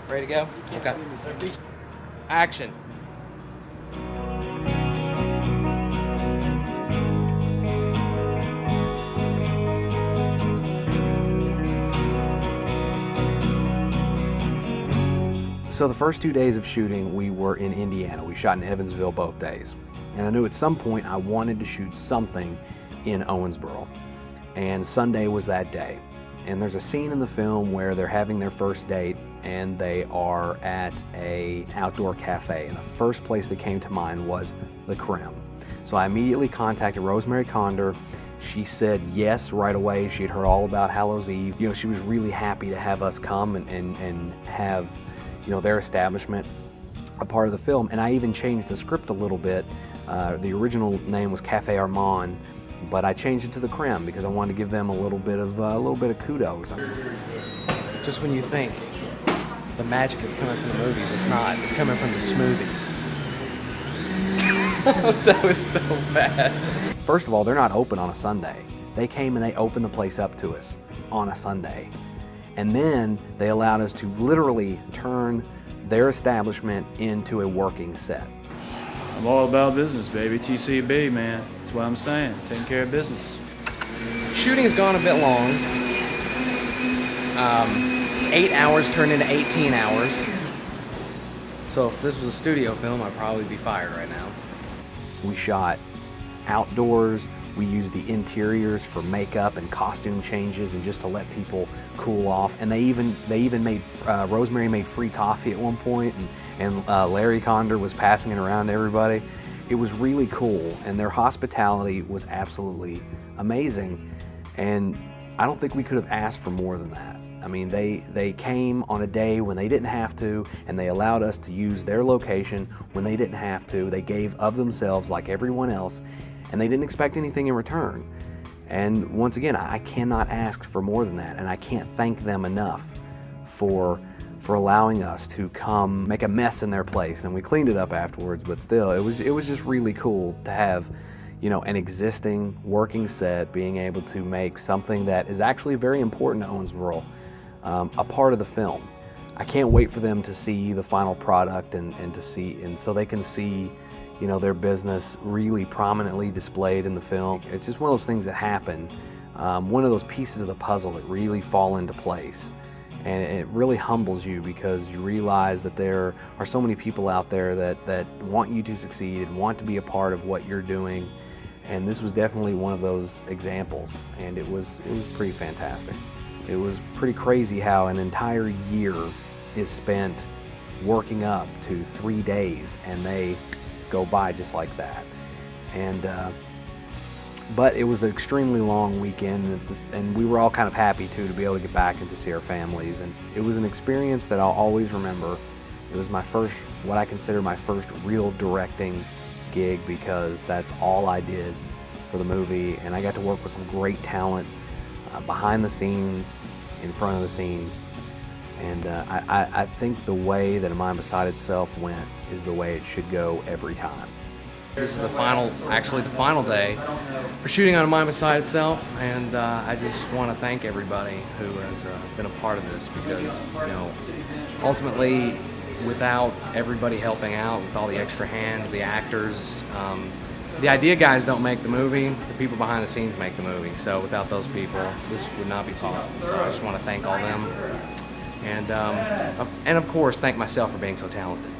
Ready to go? Okay. Action. So the first 2 days of shooting, we were in Indiana. We shot in Evansville both days. And I knew at some point I wanted to shoot something in Owensboro. And Sunday was that day. And there's a scene in the film where they're having their first date and they are at a outdoor cafe. And the first place that came to mind was the Creme. So I immediately contacted Rosemary Condor. She said yes right away. She had heard all about Hallows Eve. You know, she was really happy to have us come and have, you know, their establishment a part of the film. And I even changed the script a little bit. The original name was Cafe Armand, but I changed it to the Creme because I wanted to give them a little bit of kudos. Just when you think the magic is coming from the movies, it's not. It's coming from the smoothies. That was so bad. First of all, they're not open on a Sunday. They came and they opened the place up to us on a Sunday. And then they allowed us to literally turn their establishment into a working set. I'm all about business, baby. TCB, man. That's what I'm saying. Taking care of business. Shooting has gone a bit long. 8 hours turned into 18 hours. So if this was a studio film, I'd probably be fired right now. We shot outdoors. We used the interiors for makeup and costume changes and just to let people cool off. And they even made, Rosemary made free coffee at one point, and Larry Condor was passing it around to everybody. It was really cool, and their hospitality was absolutely amazing. And I don't think we could have asked for more than that. I mean, they came on a day when they didn't have to, and they allowed us to use their location when they didn't have to. They gave of themselves like everyone else, and they didn't expect anything in return. And once again, I cannot ask for more than that, and I can't thank them enough for allowing us to come make a mess in their place. And we cleaned it up afterwards, but still, it was just really cool to have, you know, an existing working set being able to make something that is actually very important to Owensboro a part of the film. I can't wait for them to see the final product and so they can see, you know, their business really prominently displayed in the film. It's just one of those things that happen, one of those pieces of the puzzle that really fall into place. And it really humbles you because you realize that there are so many people out there that want you to succeed and want to be a part of what you're doing. And this was definitely one of those examples, and it was pretty fantastic. It was pretty crazy how an entire year is spent working up to 3 days, and they go by just like that. And but it was an extremely long weekend, and we were all kind of happy too to be able to get back and to see our families. And it was an experience that I'll always remember. It was my first, what I consider my first real directing gig, because that's all I did for the movie, and I got to work with some great talent behind the scenes, in front of the scenes. And I think the way that A Mind Beside Itself went is the way it should go every time. This is the final day for shooting on A Mind Beside Itself, and I just want to thank everybody who has been a part of this, because, you know, ultimately, without everybody helping out, with all the extra hands, the actors, the idea guys don't make the movie, the people behind the scenes make the movie. So without those people, this would not be possible. So I just want to thank all them, and of course thank myself for being so talented.